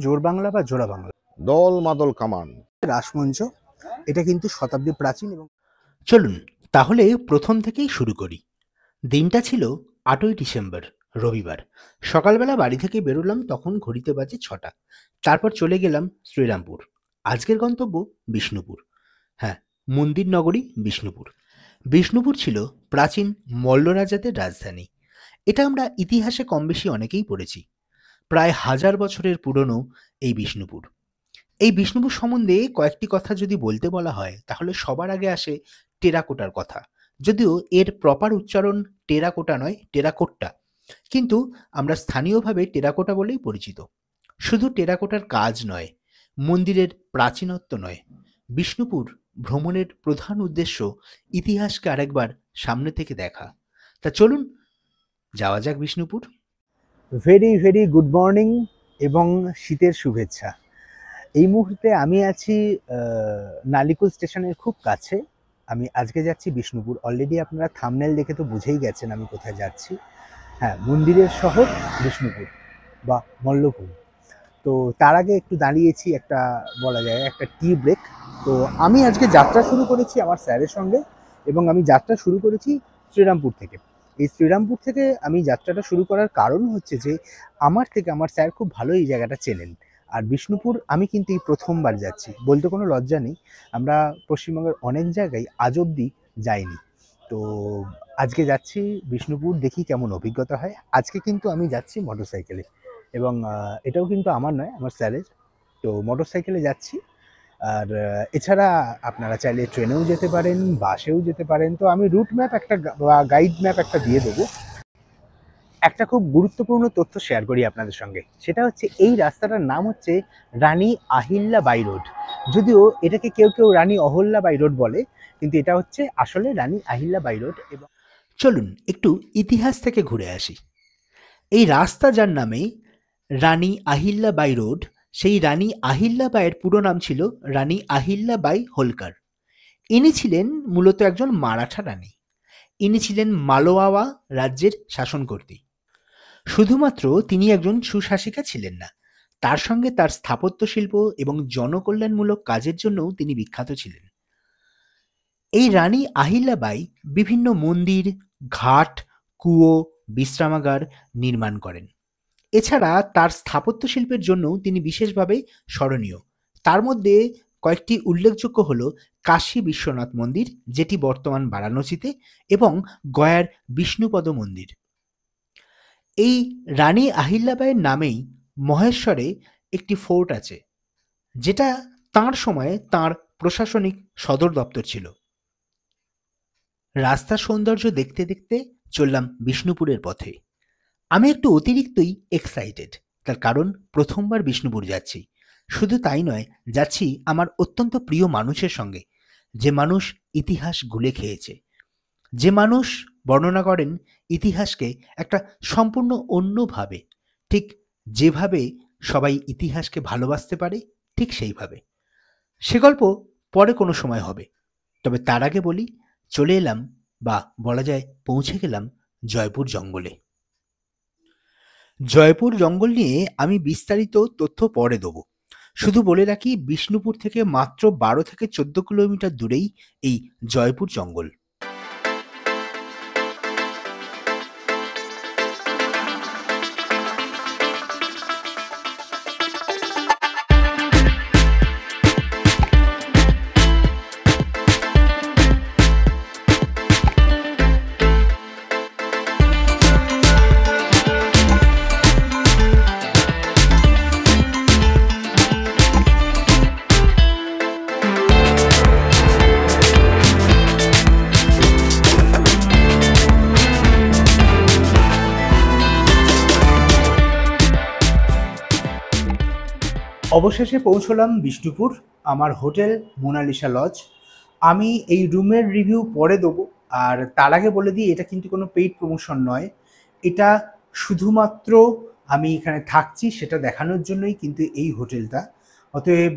জোর বাংলা বা জোড়া বাংলা দল মাদল কামান রাসমঞ্চ, এটা কিন্তু শতাব্দী প্রাচীন। এবং চলুন তাহলে প্রথম থেকেই শুরু করি। দিনটা ছিল 8ই ডিসেম্বর, রবিবার। সকালবেলা বাড়ি থেকে বেরোলাম, তখন ঘড়িতে বাজে 6টা। তারপর চলে গেলাম শ্রীরামপুর। আজকের গন্তব্য বিষ্ণুপুর। হ্যাঁ, মন্দির নগরী বিষ্ণুপুর। বিষ্ণুপুর ছিল প্রাচীন মল্ল রাজাদের রাজধানী। এটা আমরা ইতিহাসে কম বেশি অনেকেই পড়েছি। প্রায় 1000 বছরের পুরনো এই বিষ্ণুপুর। এই বিষ্ণুপুর সম্বন্ধে কয়েকটি কথা যদি বলতে বলা হয়, তাহলে সবার আগে আসে টেরাকোটার কথা। যদিও এর প্রপার উচ্চারণ টেরাকোটা নয়, টেরাকোট্টা, কিন্তু আমরা স্থানীয়ভাবে টেরাকোটা বলেই পরিচিত। শুধু টেরাকোটার কাজ নয়, মন্দিরের প্রাচীনত্ব নয়, বিষ্ণুপুর ভ্রমণের প্রধান উদ্দেশ্য ইতিহাসকে আরেকবার সামনে থেকে দেখা। তা চলুন যাওয়া যাক Bishnupur. Very very good morning এবং শীতের শুভেচ্ছা। এই মুহূর্তে আমি আছি নালিকুল স্টেশনের খুব কাছে। আমি আজকে যাচ্ছি বিষ্ণুপুর। অলরেডি আপনারা থাম্বনেল দেখে তো বুঝেই গেছেন আমি কোথায় যাচ্ছি। হ্যাঁ, মন্দিরের শহর বিষ্ণুপুর বা মল্লপুর। তো তার আগে একটু দাঁড়িয়েছি, একটা বলা যায় একটা টি ব্রেক। তো আমি আজকে যাত্রা শুরু করেছি আমার স্যারের সঙ্গে, এবং আমি যাত্রা শুরু করেছি শ্রীরামপুর থেকে। এই শ্রীরামপুর থেকে আমি যাত্রাটা শুরু করার কারণ হচ্ছে যে আমার থেকে আমার স্যার খুব ভালো এই জায়গাটা চেনেন। আর বিষ্ণুপুর আমি কিন্তু এই প্রথমবার যাচ্ছি, বলতে কোনো লজ্জা নেই। আমরা পশ্চিমবঙ্গের অনেক জায়গায় আজ অবধি যাইনি। তো আজকে যাচ্ছি বিষ্ণুপুর, দেখি কেমন অভিজ্ঞতা হয়। আজকে কিন্তু আমি যাচ্ছি মোটরসাইকেলে, এবং এটাও কিন্তু আমার নয়, আমার স্যারের। তো মোটরসাইকেলে যাচ্ছি। আর এছাড়া আপনারা চাইলে ট্রেনেও যেতে পারেন, বাসেও যেতে পারেন। তো আমি রুট ম্যাপ একটা বা গাইড ম্যাপ একটা দিয়ে দেবো। একটা খুব গুরুত্বপূর্ণ তথ্য শেয়ার করি আপনাদের সঙ্গে, সেটা হচ্ছে এই রাস্তাটার নাম হচ্ছে রানী আহিল্যা বাই রোড। যদিও এটাকে কেউ কেউ রানী অহল্যা বাই রোড বলে, কিন্তু এটা হচ্ছে আসলে রানী আহিল্যা বাই রোড। এবং চলুন একটু ইতিহাস থেকে ঘুরে আসি। এই রাস্তা যার নামে রানী আহিল্যা বাই রোড, সেই রানী আহিল্যা বাইয়ের পুরো নাম ছিল রানী আহিল্যা বাই হোলকার। ইনি ছিলেন মূলত একজন মারাঠা রানী। ইনি ছিলেন মালোয়াওয়া রাজ্যের শাসনকর্ত্রী। শুধুমাত্র তিনি একজন সুশাসিকা ছিলেন না, তার সঙ্গে তার স্থাপত্য শিল্প এবং জনকল্যাণমূলক কাজের জন্যও তিনি বিখ্যাত ছিলেন। এই রানী আহিল্যা বাই বিভিন্ন মন্দির, ঘাট, কুয়ো, বিশ্রামাগার নির্মাণ করেন। এছাড়া তার স্থাপত্য শিল্পের জন্য তিনি বিশেষভাবে স্মরণীয়। তার মধ্যে কয়েকটি উল্লেখযোগ্য হল কাশী বিশ্বনাথ মন্দির, যেটি বর্তমান বারাণসীতে, এবং গয়ার বিষ্ণুপদ মন্দির। এই রানী আহিল্যাবাইয়ের নামেই মহেশ্বরে একটি ফোর্ট আছে, যেটা তাঁর সময়ে তাঁর প্রশাসনিক সদর দপ্তর ছিল। রাস্তার সৌন্দর্য দেখতে দেখতে চললাম বিষ্ণুপুরের পথে। আমি একটু অতিরিক্তই এক্সাইটেড, তার কারণ প্রথমবার বিষ্ণুপুর যাচ্ছি। শুধু তাই নয়, যাচ্ছি আমার অত্যন্ত প্রিয় মানুষের সঙ্গে, যে মানুষ ইতিহাস গুলে খেয়েছে, যে মানুষ বর্ণনা করেন ইতিহাসকে একটা সম্পূর্ণ অন্যভাবে, ঠিক যেভাবে সবাই ইতিহাসকে ভালোবাসতে পারে ঠিক সেইভাবে। সে গল্প পরে কোনো সময় হবে। তবে তার আগে বলি, চলে এলাম, বা বলা যায় পৌঁছে গেলাম জয়পুর জঙ্গলে। জয়পুর জঙ্গল নিয়ে আমি বিস্তারিত তথ্য পরে দেবো। শুধু বলে রাখি, বিষ্ণুপুর থেকে মাত্র 12 থেকে 14 কিলোমিটার দূরেই এই জয়পুর জঙ্গল। অবশেষে পৌঁছলাম বিষ্ণুপুর, আমার হোটেল মোনালিসা লজ। আমি এই রুমের রিভিউ পরে দেবো। আর তার আগে বলে দিই, এটা কিন্তু কোনো পেইড প্রমোশন নয়। এটা শুধুমাত্র আমি এখানে থাকছি সেটা দেখানোর জন্যই কিন্তু এই হোটেলটা। অতএব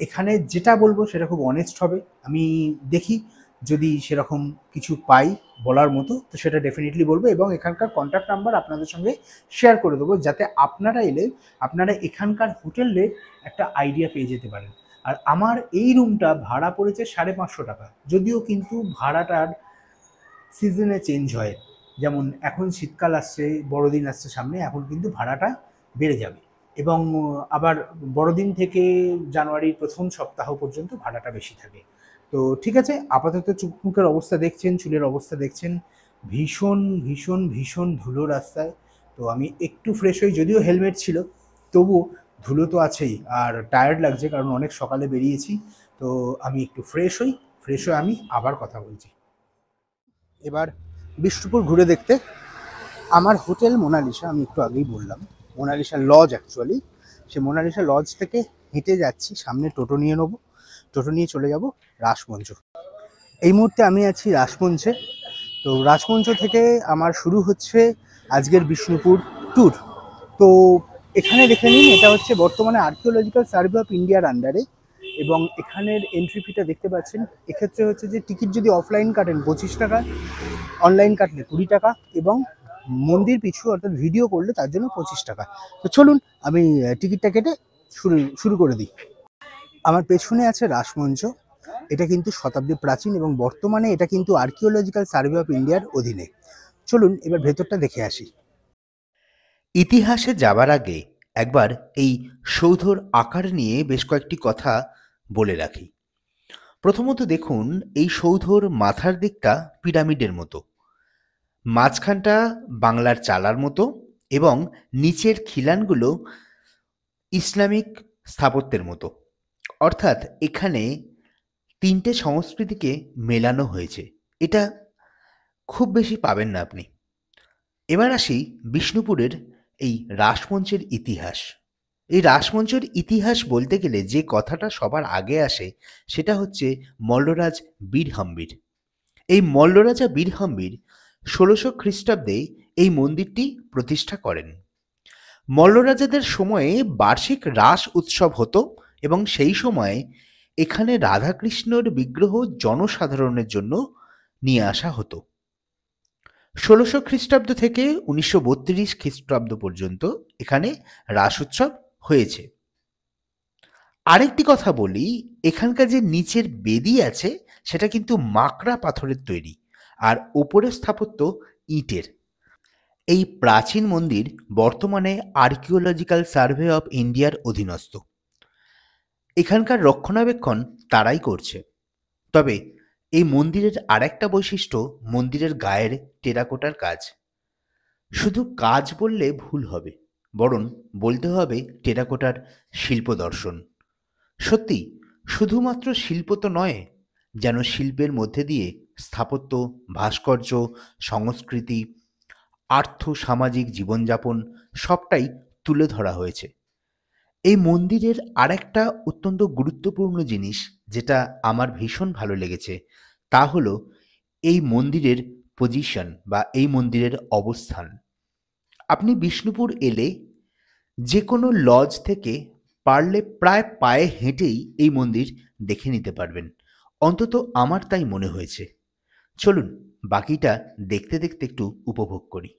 এখানে যেটা বলবো সেটা খুব অনেস্ট হবে। আমি দেখি যদি সেরকম কিছু পাই বলার মতো তো সেটা ডেফিনেটলি বলবো, এবং এখানকার কন্ট্যাক্ট নাম্বার আপনাদের সঙ্গে শেয়ার করে দেবো, যাতে আপনারা এলে আপনারা এখানকার হোটেলে একটা আইডিয়া পেয়ে যেতে পারেন। আর আমার এই রুমটা ভাড়া পড়েছে 550 টাকা, যদিও কিন্তু ভাড়াটার সিজনে চেঞ্জ হয়। যেমন এখন শীতকাল আসছে, বড়দিন আসছে সামনে, এখন কিন্তু ভাড়াটা বেড়ে যাবে, এবং আবার বড়দিন থেকে জানুয়ারির প্রথম সপ্তাহ পর্যন্ত ভাড়াটা বেশি থাকে। তো ঠিক আছে, আপাতত চোখ মুখের অবস্থা দেখছেন, চুলের অবস্থা দেখছেন, ভীষণ ভীষণ ভীষণ ধুলো রাস্তায়। তো আমি একটু ফ্রেশ হই, যদিও হেলমেট ছিল, তবুও ধুলো তো আছেই, আর টায়ার্ড লাগছে কারণ অনেক সকালে বেরিয়েছি। তো আমি একটু ফ্রেশ হই, ফ্রেশ হয়ে আমি আবার কথা বলছি। এবার বিষ্ণুপুর ঘুরে দেখতে আমার হোটেল মোনালিসা, আমি একটু আগেই বললাম মোনালিসা লজ অ্যাকচুয়ালি, সে মোনালিসা লজ থেকে হেঁটে যাচ্ছি, সামনে টোটো নিয়ে নেবো, টোটো নিয়ে চলে যাব রাসমঞ্চ। এই মুহূর্তে আমি আছি রাসমঞ্চে। তো রাসমঞ্চ থেকে আমার শুরু হচ্ছে আজকের বিষ্ণুপুর ট্যুর। তো এখানে দেখে নিন, এটা হচ্ছে বর্তমানে আর্কিওলজিক্যাল সার্ভে অফ ইন্ডিয়ার আন্ডারে, এবং এখানের এন্ট্রি ফিটা দেখতে পাচ্ছেন। এক্ষেত্রে হচ্ছে যে টিকিট যদি অফলাইন কাটেন 25 টাকা, অনলাইন কাটলে 20 টাকা, এবং মন্দির পিছু অর্থাৎ ভিডিও করলে তার জন্য 25 টাকা। তো চলুন আমি টিকিটটা কেটে শুরু করে দিই। আমার পেছনে আছে রাসমঞ্চ। এটা কিন্তু শতাব্দী প্রাচীন, এবং বর্তমানে এটা কিন্তু আর্কিওলজিক্যাল সার্ভে অফ ইন্ডিয়ার অধীনে। চলুন এবার ভেতরটা দেখে আসি। ইতিহাসে যাবার আগে একবার এই সৌধর আকার নিয়ে বেশ কয়েকটি কথা বলে রাখি। প্রথমত দেখুন, এই সৌধর মাথার দিকটা পিরামিডের মতো, মাঝখানটা বাংলার চালার মতো, এবং নিচের খিলানগুলো ইসলামিক স্থাপত্যের মতো। অর্থাৎ এখানে তিনটে সংস্কৃতিকে মেলানো হয়েছে। এটা খুব বেশি পাবেন না আপনি। এবার আসি বিষ্ণুপুরের এই রাসমঞ্চের ইতিহাস। এই রাসমঞ্চের ইতিহাস বলতে গেলে যে কথাটা সবার আগে আসে সেটা হচ্ছে মল্লরাজ বীরহাম্বির। এই মল্লরাজা বীরহাম্বির 1600 খ্রিস্টাব্দে এই মন্দিরটি প্রতিষ্ঠা করেন। মল্লরাজাদের সময়ে বার্ষিক রাস উৎসব হতো, এবং সেই সময়ে এখানে রাধাকৃষ্ণর বিগ্রহ জনসাধারণের জন্য নিয়ে আসা হতো। 1600 খ্রিস্টাব্দ থেকে 1932 খ্রিস্টাব্দ পর্যন্ত এখানে রাস উৎসব হয়েছে। আরেকটি কথা বলি, এখানকার যে নিচের বেদি আছে সেটা কিন্তু মাকড়া পাথরের তৈরি, আর ওপরের স্থাপত্য ইটের। এই প্রাচীন মন্দির বর্তমানে আর্কিওলজিক্যাল সার্ভে অফ ইন্ডিয়ার অধীনস্থ। এখানকার রক্ষণাবেক্ষণ তারাই করছে। তবে এই মন্দিরের আরেকটা বৈশিষ্ট্য মন্দিরের গায়ের টেরাকোটার কাজ। শুধু কাজ বললে ভুল হবে, বরং বলতে হবে টেরাকোটার শিল্প দর্শন। সত্যি শুধুমাত্র শিল্প তো নয়, যেন শিল্পের মধ্যে দিয়ে স্থাপত্য, ভাস্কর্য, সংস্কৃতি, আর্থ সামাজিক জীবনযাপন সবটাই তুলে ধরা হয়েছে। এই মন্দিরের আরেকটা অত্যন্ত গুরুত্বপূর্ণ জিনিস যেটা আমার ভীষণ ভালো লেগেছে তা হলো এই মন্দিরের পজিশন বা এই মন্দিরের অবস্থান। আপনি বিষ্ণুপুর এলে যে কোনো লজ থেকে পারলে প্রায় পায়ে হেঁটেই এই মন্দির দেখে নিতে পারবেন, অন্তত আমার তাই মনে হয়েছে। চলুন বাকিটা দেখতে দেখতে একটু উপভোগ করি।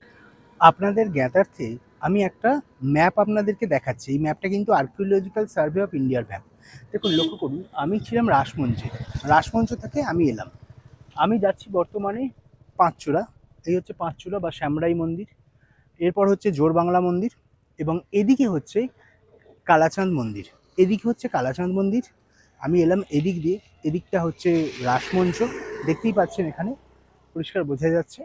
আপনাদের জ্ঞাতার্থে আমি একটা ম্যাপ আপনাদেরকে দেখাচ্ছি। এই ম্যাপটা কিন্তু আর্কিওলজিক্যাল সার্ভে অফ ইন্ডিয়ার ম্যাপ। দেখুন, লক্ষ্য করুন, আমি ছিলাম রাসমঞ্চে, রাসমঞ্চ থেকে আমি এলাম, আমি যাচ্ছি বর্তমানে পাঁচচূড়া। এই হচ্ছে পাঁচচূড়া বা শ্যামরাই মন্দির, এরপর হচ্ছে জোর বাংলা মন্দির, এবং এদিকে হচ্ছে কালাচাঁদ মন্দির, এদিকে হচ্ছে কালাচাঁদ মন্দির। আমি এলাম এদিক দিয়ে, এদিকটা হচ্ছে রাসমঞ্চ, দেখতেই পাচ্ছেন এখানে পরিষ্কার বোঝা যাচ্ছে।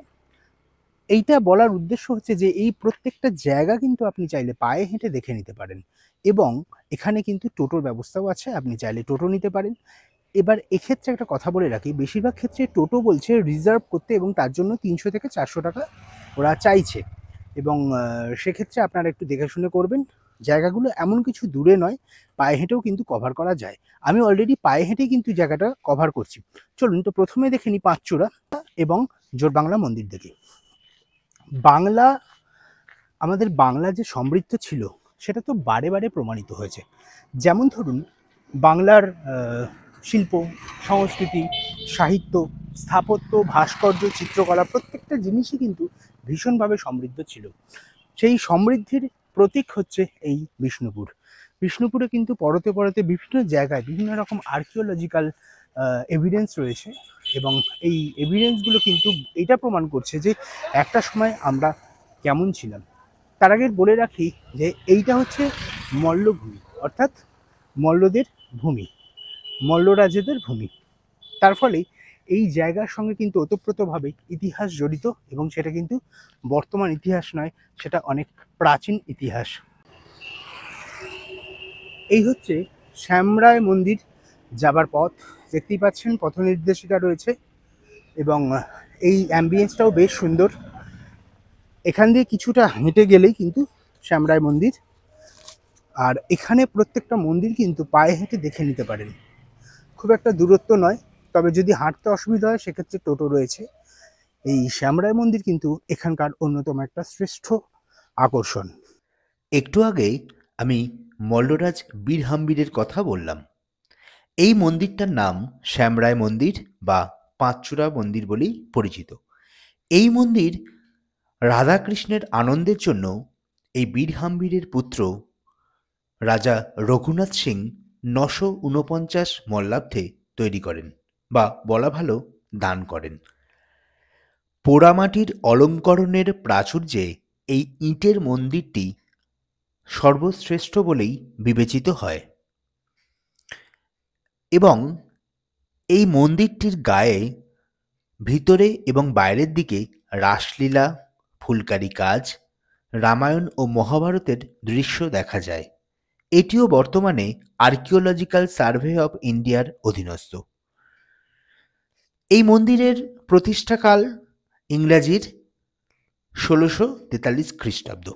এইটা বলার উদ্দেশ্য হচ্ছে যে এই প্রত্যেকটা জায়গা কিন্তু আপনি চাইলে পায়ে হেঁটে দেখে নিতে পারেন, এবং এখানে কিন্তু টোটোর ব্যবস্থাও আছে, আপনি চাইলে টোটো নিতে পারেন। এবার এক্ষেত্রে একটা কথা বলে রাখি, বেশিরভাগ ক্ষেত্রে টোটো বলছে রিজার্ভ করতে, এবং তার জন্য 300 থেকে 400 টাকা ওরা চাইছে, এবং সেক্ষেত্রে আপনারা একটু দেখে শুনে করবেন। জায়গাগুলো এমন কিছু দূরে নয়, পায়ে হেঁটেও কিন্তু কভার করা যায়। আমি অলরেডি পায়ে হেঁটেই কিন্তু জায়গাটা কভার করছি। চলুন তো প্রথমে দেখে নিই পাঁচচূড়া এবং জোর বাংলা মন্দির দেখি। বাংলা, আমাদের বাংলা যে সমৃদ্ধ ছিল সেটা তো বারে বারে প্রমাণিত হয়েছে। যেমন ধরুন, বাংলার শিল্প, সংস্কৃতি, সাহিত্য, স্থাপত্য, ভাস্কর্য, চিত্রকলা প্রত্যেকটা জিনিসই কিন্তু ভীষণভাবে সমৃদ্ধ ছিল। সেই সমৃদ্ধির প্রতীক হচ্ছে এই বিষ্ণুপুর। বিষ্ণুপুরে কিন্তু পরতে পরতে বিভিন্ন জায়গায় বিভিন্ন রকম আর্কিওলজিক্যাল এভিডেন্স রয়েছে, এবং এই এভিডেন্সগুলো কিন্তু এটা প্রমাণ করছে যে একটা সময় আমরা কেমন ছিলাম। তার আগে বলে রাখি যে এইটা হচ্ছে মল্লভূমি, অর্থাৎ মল্লদের ভূমি, মল্লরাজেদের ভূমি। তার ফলে এই জায়গার সঙ্গে কিন্তু ওতপ্রোতভাবে ইতিহাস জড়িত, এবং সেটা কিন্তু বর্তমান ইতিহাস নয়, সেটা অনেক প্রাচীন ইতিহাস। এই হচ্ছে শ্যামরায় মন্দির যাবার পথ। দেখতেই পাচ্ছেন পথ নির্দেশিকা রয়েছে, এবং এই অ্যাম্বিয়েন্সটাও বেশ সুন্দর। এখান দিয়ে কিছুটা হেঁটে গেলেই কিন্তু শ্যামরায় মন্দির, আর এখানে প্রত্যেকটা মন্দির কিন্তু পায়ে হেঁটে দেখে নিতে পারেন। খুব একটা দূরত্ব নয়, তবে যদি হাঁটতে অসুবিধা হয় সেক্ষেত্রে টোটো রয়েছে। এই শ্যামরায় মন্দির কিন্তু এখানকার অন্যতম একটা শ্রেষ্ঠ আকর্ষণ। একটু আগে আমি মল্লরাজ বীরহাম্বীরের কথা বললাম। এই মন্দিরটার নাম শ্যামরায় মন্দির বা পাঁচচূড়া মন্দির বলেই পরিচিত। এই মন্দির রাধাকৃষ্ণের আনন্দের জন্য এই বীরহাম্বীরের পুত্র রাজা রঘুনাথ সিং 949 মল্লাব্দে তৈরি করেন, বা বলা ভালো দান করেন। পোড়ামাটির অলঙ্করণের প্রাচুর্যে এই ইটের মন্দিরটি সর্বশ্রেষ্ঠ বলেই বিবেচিত হয়, এবং এই মন্দিরটির গায়ে ভিতরে এবং বাইরের দিকে রাসলীলা, ফুলকারি কাজ, রামায়ণ ও মহাভারতের দৃশ্য দেখা যায়। এটিও বর্তমানে আর্কিওলজিক্যাল সার্ভে অফ ইন্ডিয়ার অধীনস্থ। এই মন্দিরের প্রতিষ্ঠাকাল ইংরাজির 1643 খ্রিস্টাব্দ।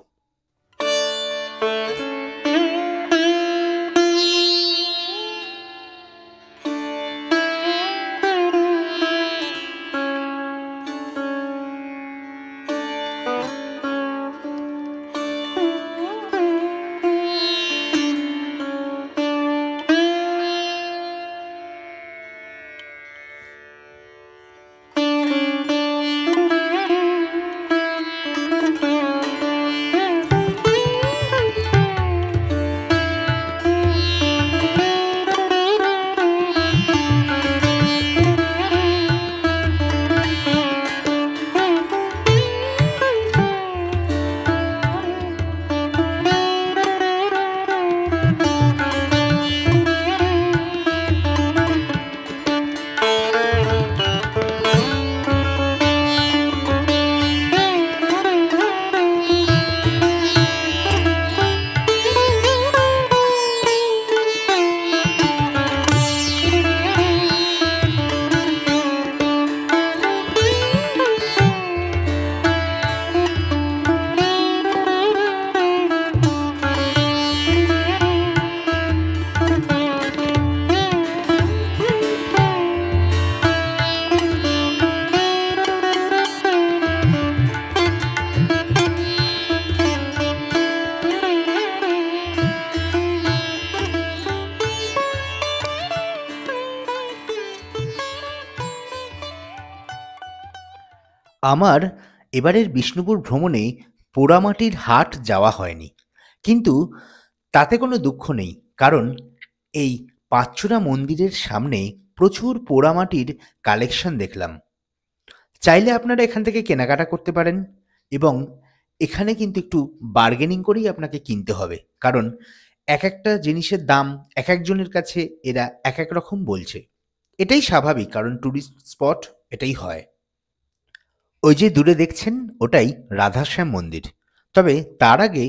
আমার এবারের বিষ্ণুপুর ভ্রমণে পোড়ামাটির হাট যাওয়া হয়নি, কিন্তু তাতে কোনো দুঃখ নেই, কারণ এই পাঁচচূড়া মন্দিরের সামনে প্রচুর পোড়ামাটির কালেকশন দেখলাম। চাইলে আপনারা এখান থেকে কেনাকাটা করতে পারেন, এবং এখানে কিন্তু একটু বার্গেনিং করেই আপনাকে কিনতে হবে, কারণ এক একটা জিনিসের দাম এক একজনের কাছে এরা এক এক রকম বলছে। এটাই স্বাভাবিক, কারণ ট্যুরিস্ট স্পট এটাই হয়। ওই যে দূরে দেখছেন ওটাই রাধাশ্যাম মন্দির। তবে তার আগে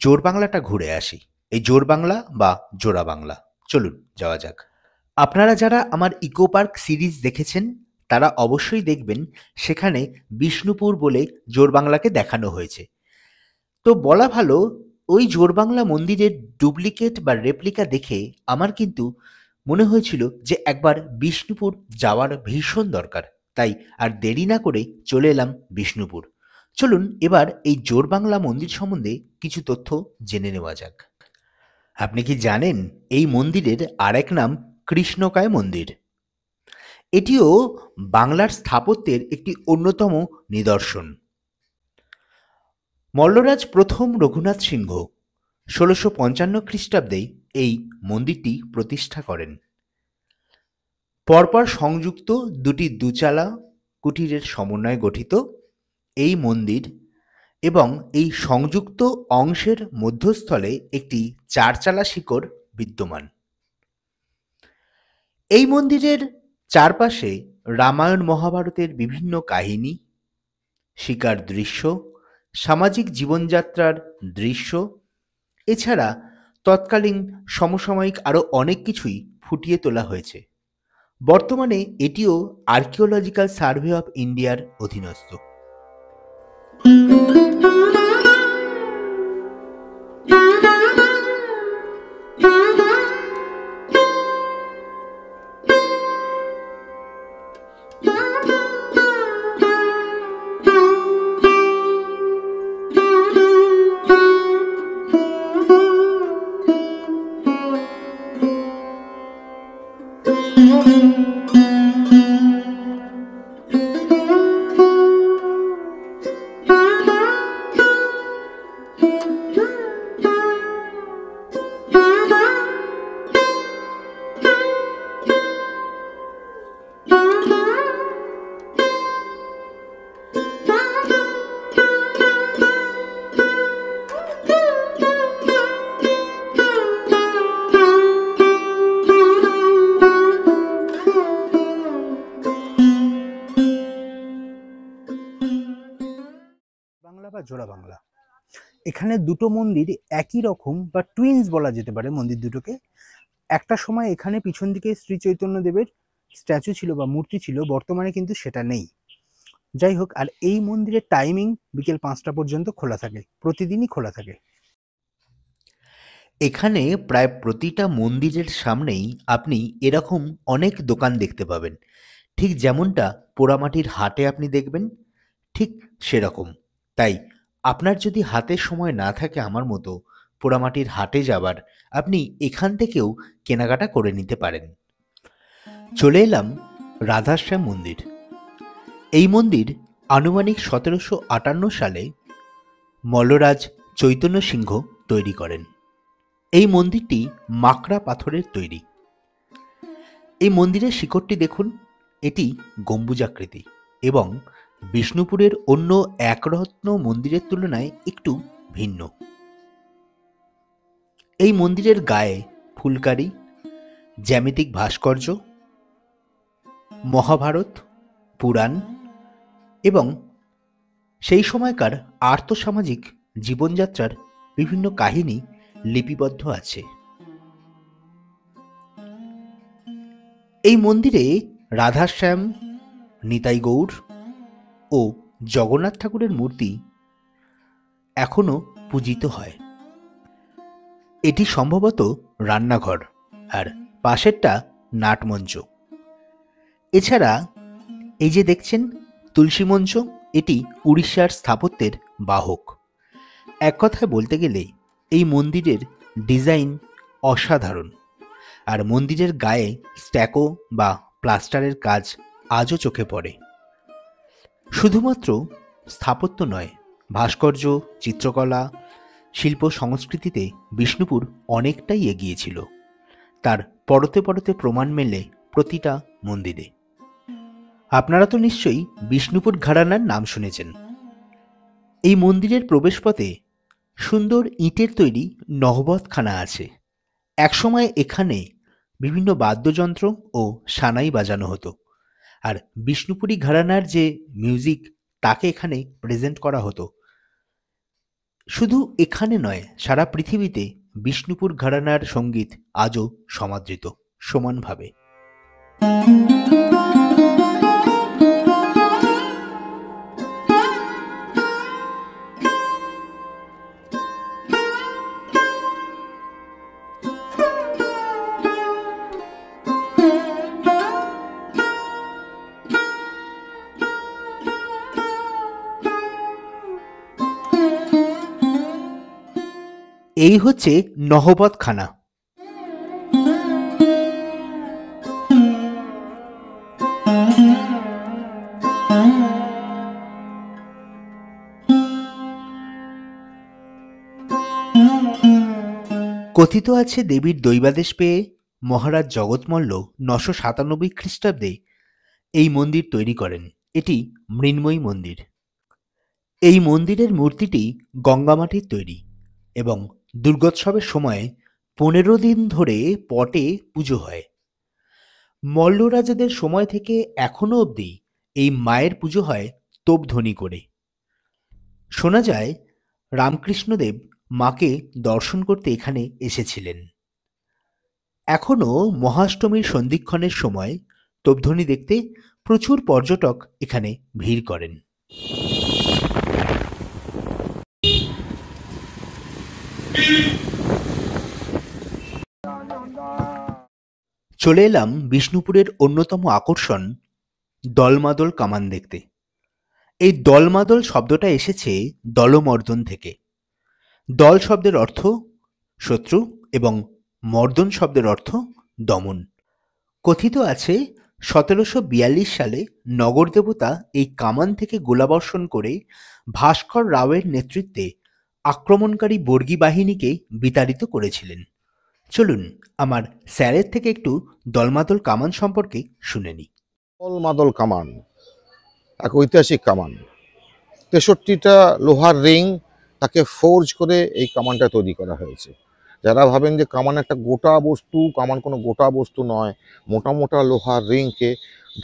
জোরবাংলাটা ঘুরে আসি, এই জোরবাংলা বা জোড়া বাংলা। চলুন যাওয়া যাক। আপনারা যারা আমার ইকো পার্ক সিরিজ দেখেছেন তারা অবশ্যই দেখবেন সেখানে বিষ্ণুপুর বলে জোরবাংলাকে দেখানো হয়েছে। তো বলা ভালো, ওই জোরবাংলা মন্দিরের ডুপ্লিকেট বা রেপ্লিকা দেখে আমার কিন্তু মনে হয়েছিল যে একবার বিষ্ণুপুর যাওয়ার ভীষণ দরকার। তাই আর দেরি না করে চলে এলাম বিষ্ণুপুর। চলুন এবার এই জোরবাংলা মন্দির সম্বন্ধে কিছু তথ্য জেনে নেওয়া যাক। আপনি কি জানেন এই মন্দিরের আরেক নাম কৃষ্ণকায় মন্দির? এটিও বাংলার স্থাপত্যের একটি অন্যতম নিদর্শন। মল্লরাজ প্রথম রঘুনাথ সিংহ ১৬৫৫ খ্রিস্টাব্দে এই মন্দিরটি প্রতিষ্ঠা করেন। পরপর সংযুক্ত দুটি দুচালা কুটিরের সমন্বয়ে গঠিত এই মন্দির এবং এই সংযুক্ত অংশের মধ্যস্থলে একটি চারচালা শিখর বিদ্যমান। এই মন্দিরের চারপাশে রামায়ণ মহাভারতের বিভিন্ন কাহিনী, শিকার দৃশ্য, সামাজিক জীবনযাত্রার দৃশ্য, এছাড়া তৎকালীন সমসাময়িক আরও অনেক কিছুই ফুটিয়ে তোলা হয়েছে। বর্তমানে এটিও আর্কিওলজিক্যাল সার্ভে অফ ইন্ডিয়ার অধীনস্থ। বাংলা বা জোড়া বাংলা, এখানে দুটো মন্দির একই রকম বা টুইনস বলা যেতে পারে মন্দির দুটোকে। একটা সময় এখানে পিছন দিকে শ্রী চৈতন্য দেবের স্ট্যাচু ছিল বা মূর্তি ছিল, বর্তমানে কিন্তু সেটা নেই। যাই হোক, আর এই মন্দিরের টাইমিং বিকেল 5টা পর্যন্ত খোলা থাকে, প্রতিদিনই খোলা থাকে। এখানে প্রায় প্রতিটা মন্দিরের সামনেই আপনি এরকম অনেক দোকান দেখতে পাবেন, ঠিক যেমনটা পোড়ামাটির হাটে আপনি দেখবেন, ঠিক সেরকম। তাই আপনার যদি হাতে সময় না থাকে আমার মতো পোড়ামাটির হাটে যাবার, আপনি এখান থেকেও কেনাকাটা করে নিতে পারেন। চলে এলাম রাধাশ্যাম মন্দির। এই মন্দির আনুমানিক ১৭৫৮ সালে মল্লরাজ চৈতন্য সিংহ তৈরি করেন। এই মন্দিরটি মাকড়া পাথরের তৈরি। এই মন্দিরের শিখরটি দেখুন, এটি গম্বুজাকৃতি এবং বিষ্ণুপুরের অন্য একরত্ন মন্দিরের তুলনায় একটু ভিন্ন। এই মন্দিরের গায়ে ফুলকারি, জ্যামিতিক ভাস্কর্য, মহাভারত, পুরাণ এবং সেই সময়কার আর্থসামাজিক জীবনযাত্রার বিভিন্ন কাহিনী লিপিবদ্ধ আছে। এই মন্দিরে রাধাশ্যাম, নিতাই গৌর ও জগন্নাথ ঠাকুরের মূর্তি এখনো পূজিত হয়। এটি সম্ভবত রান্নাঘর, আর পাশেরটা নাটমঞ্চ। এছাড়া এই যে দেখছেন তুলসী মঞ্চ, এটি উড়িষ্যার স্থাপত্যের বাহক। এক কথায় বলতে গেলে এই মন্দিরের ডিজাইন অসাধারণ, আর মন্দিরের গায়ে স্ট্যাকো বা প্লাস্টারের কাজ আজও চোখে পড়ে। শুধুমাত্র স্থাপত্য নয়, ভাস্কর্য, চিত্রকলা, শিল্প সংস্কৃতিতে বিষ্ণুপুর অনেকটাই এগিয়ে ছিল। তার পরতে পরতে প্রমাণ মেলে প্রতিটা মন্দিরে। আপনারা তো নিশ্চয়ই বিষ্ণুপুর ঘরানার নাম শুনেছেন। এই মন্দিরের প্রবেশপথে সুন্দর ইটের তৈরি নহবতখানা আছে। একসময় এখানে বিভিন্ন বাদ্যযন্ত্র ও সানাই বাজানো হতো, আর বিষ্ণুপুরী ঘরানার যে মিউজিক তাকে এখানে প্রেজেন্ট করা হতো। শুধু এখানে নয়, সারা পৃথিবীতে বিষ্ণুপুর ঘরানার সঙ্গীত আজও সমাদৃত সমানভাবে। এই হচ্ছে নহবতখানা। কথিত আছে দেবীর দৈবাদেশ পেয়ে মহারাজ জগৎমল্ল 997 খ্রিস্টাব্দে এই মন্দির তৈরি করেন। এটি মৃন্ময়ী মন্দির। এই মন্দিরের মূর্তিটি গঙ্গামাটির তৈরি এবং দুর্গোৎসবের সময় 15 দিন ধরে পটে পুজো হয়। মল্ল রাজাদের সময় থেকে এখনো অবধি এই মায়ের পুজো হয় তোপধ্বনি করে। শোনা যায় রামকৃষ্ণদেব মাকে দর্শন করতে এখানে এসেছিলেন। এখনো মহাষ্টমীর সন্ধিক্ষণের সময় তোপধ্বনি দেখতে প্রচুর পর্যটক এখানে ভিড় করেন। চলে এলাম বিষ্ণুপুরের অন্যতম আকর্ষণ দলমাদল কামান দেখতে। এই দলমাদল শব্দটা এসেছে দলমর্দন থেকে। দল শব্দের অর্থ শত্রু এবং মর্দন শব্দের অর্থ দমন। কথিত আছে 1742 সালে নগর দেবতা এই কামান থেকে গোলাবর্ষণ করে ভাস্কর রাওয়ের নেতৃত্বে আক্রমণকারী বর্গী বাহিনীকে বিতাড়িত করেছিলেন। চলুন আমার স্যারের থেকে একটু দলমাদল কামান সম্পর্কে শুনে নিই। দলমাদল কামান এক ঐতিহাসিক কামান। 63টা লোহার রিং তাকে ফোর্জ করে এই কামানটা তৈরি করা হয়েছে। যারা ভাবেন যে কামান একটা গোটা বস্তু, কামান কোনো গোটা বস্তু নয়, মোটা মোটা লোহার রিংকে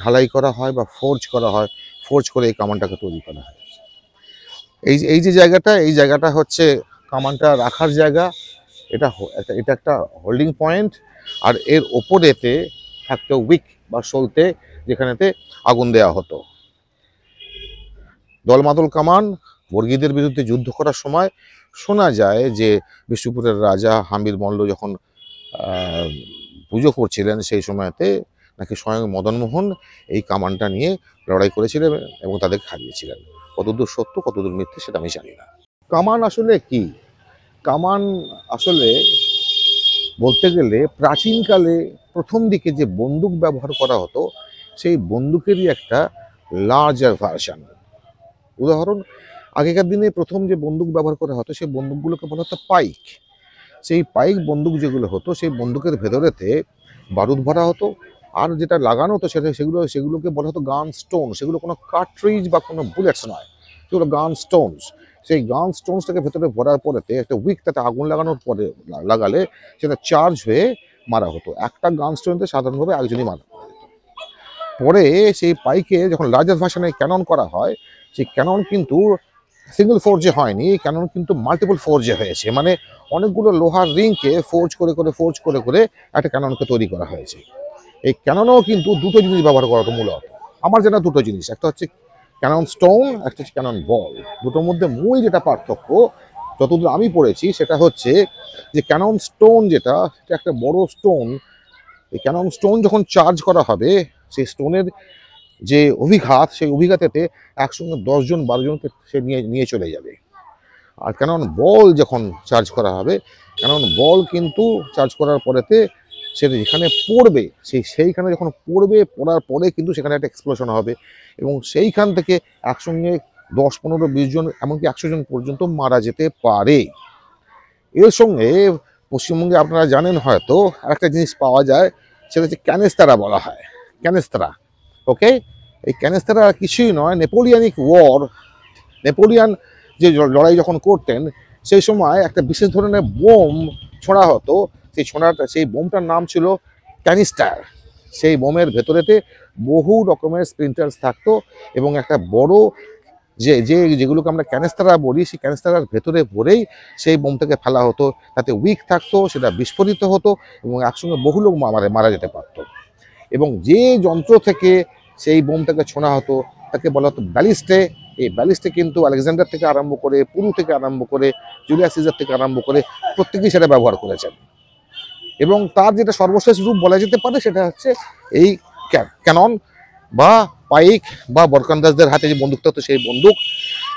ঢালাই করা হয় বা ফোর্জ করা হয়, ফোর্জ করে এই কামানটাকে তৈরি করা হয়। এই যে জায়গাটা, এই জায়গাটা হচ্ছে কামানটা রাখার জায়গা। এটা একটা হোল্ডিং পয়েন্ট, আর এর ওপরেতে একটা উইক বা সলতে যেখানেতে আগুন দেওয়া হতো। দলমাদল কামান বর্গীদের বিরুদ্ধে যুদ্ধ করার সময় শোনা যায় যে বিষ্ণুপুরের রাজা হাম্বির মল্ল যখন পুজো করছিলেন সেই সময়তে নাকি স্বয়ং মদনমোহন এই কামানটা নিয়ে লড়াই করেছিলেন এবং তাদের হারিয়েছিলেন। কতদূর সত্য কতদূর মিথ্যে সেটা আমি জানি না। কামান আসলে কি? কামান আসলে বলতে গেলে প্রাচীনকালে প্রথম দিকে যে বন্দুক ব্যবহার করা হতো সেই বন্দুকেরই একটা লার্জার ভার্সন। উদাহরণ, আগেকার দিনে প্রথম যে বন্দুক ব্যবহার করা হতো সেই বন্দুকগুলোকে বলা হতো পাইক। সেই পাইক বন্দুক যেগুলো হতো সেই বন্দুকের ভেতরেতে বারুদ ভরা হতো, আর যেটা লাগানো হতো সেগুলোকে বলা হতো গান স্টোন। সেগুলো কোনো কার্ট্রিজ বা কোনো বুলেটস নয়, সেগুলো গান স্টোনস। সেই গান স্টোনসটাকে ভেতরে ভরার পরেতে একটা উইক তাতে আগুন লাগানোর পরে লাগালে সেটা চার্জ হয়ে মারা হতো। একটা গান স্টোনতে সাধারণভাবে একজনই মারা যেত। পরে সেই পাইকে যখন লার্জার ভার্সনে ক্যানন করা হয়, সেই ক্যানন কিন্তু সিঙ্গেল ফোর্জে হয়নি, ক্যানন কিন্তু মাল্টিপল ফোর্জে হয়েছে। মানে অনেকগুলো লোহার রিংকে ফোর্জ করে করে একটা ক্যাননকে তৈরি করা হয়েছে। এই ক্যাননও কিন্তু দুটো জিনিস ব্যবহার করা হতো মূলত। আমার জানা দুটো জিনিস, একটা হচ্ছে ক্যানন স্টোন, একটা হচ্ছে ক্যানন বল। দুটোর মধ্যে মূল যেটা পার্থক্য যতদূর আমি পড়েছি সেটা হচ্ছে যে ক্যানন স্টোন যেটা, সেটা একটা বড় স্টোন। এই ক্যানন স্টোন যখন চার্জ করা হবে সেই স্টোনের যে অভিঘাত, সেই অভিঘাতেতে একসঙ্গে 10 জন 12 জনকে সে নিয়ে চলে যাবে। আর ক্যানন বল যখন চার্জ করা হবে, ক্যানন বল কিন্তু চার্জ করার পরেতে সেটা যেখানে পড়বে সেইখানে যখন পড়ার পরে কিন্তু সেখানে একটা এক্সপ্লোশন হবে এবং সেইখান থেকে একসঙ্গে 10, 15, 20 জন এমনকি 100 জন পর্যন্ত মারা যেতে পারে। এর সঙ্গে পশ্চিমবঙ্গে আপনারা জানেন হয়তো আরেকটা জিনিস পাওয়া যায়, সেটা হচ্ছে ক্যানেস্তারা বলা হয়। ক্যানেস্তারা, ওকে? এই ক্যানেস্তারা কিছুই নয়, নেপোলিয়ানিক ওয়ার। নেপোলিয়ান যে লড়াই যখন করতেন সেই সময় একটা বিশেষ ধরনের বোম ছোঁড়া হতো। সেই বোমটার নাম ছিল ক্যানিস্টার। সেই বোমের ভেতরেতে বহু রকমের স্প্লিন্টার্স থাকতো এবং একটা বড় যেগুলোকে আমরা ক্যানেস্তারা বলি, সেই ক্যানেস্তারার ভেতরে ভরেই সেই বোমটাকে ফেলা হতো। তাতে উইক থাকতো, সেটা বিস্ফোরিত হতো এবং একসঙ্গে বহু লোক মারা যেতে পারত। এবং যে যন্ত্র থেকে সেই বোমটাকে ছোঁড়া হতো তাকে বলা হতো ব্যালিস্টে। এই ব্যালিস্টে কিন্তু আলেকজান্ডার থেকে আরম্ভ করে, পুরু থেকে আরম্ভ করে, জুলিয়াস সিজার থেকে আরম্ভ করে প্রত্যেকেই সেটা ব্যবহার করেছেন। এবং তার যেটা সর্বশেষ রূপ বলা যেতে পারে সেটা হচ্ছে এই ক্যানন বা পাইক বা বরকান্দাজদের হাতে যে বন্দুকটা হতো সেই বন্দুক।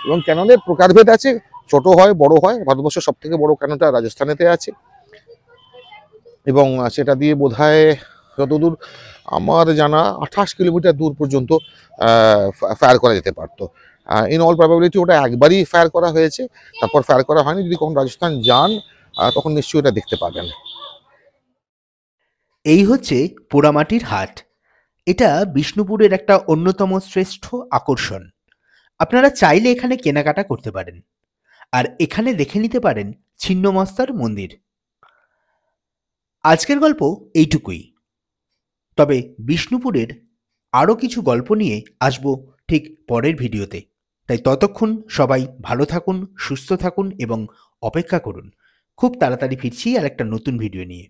এবং ক্যাননের প্রকারভেদ আছে, ছোট হয় বড় হয়। ভারতবর্ষের সব থেকে বড় ক্যাননটা রাজস্থানেতে আছে এবং সেটা দিয়ে বোধহয় যতদূর আমার জানা 28 কিলোমিটার দূর পর্যন্ত ফায়ার করা যেতে পারতো। ইন অল প্রবাবিলিটি ওটা একবারই ফায়ার করা হয়েছে, তারপর ফায়ার করা হয়নি। যদি কখন রাজস্থান যান তখন নিশ্চয়ই এটা দেখতে পাবেন। এই হচ্ছে পোড়ামাটির হাট। এটা বিষ্ণুপুরের একটা অন্যতম শ্রেষ্ঠ আকর্ষণ। আপনারা চাইলে এখানে কেনাকাটা করতে পারেন, আর এখানে দেখে নিতে পারেন ছিন্নমস্তার মন্দির। আজকের গল্প এইটুকুই। তবে বিষ্ণুপুরের আরও কিছু গল্প নিয়ে আসবো ঠিক পরের ভিডিওতে। তাই ততক্ষণ সবাই ভালো থাকুন, সুস্থ থাকুন এবং অপেক্ষা করুন। খুব তাড়াতাড়ি ফিরছি আর একটা নতুন ভিডিও নিয়ে।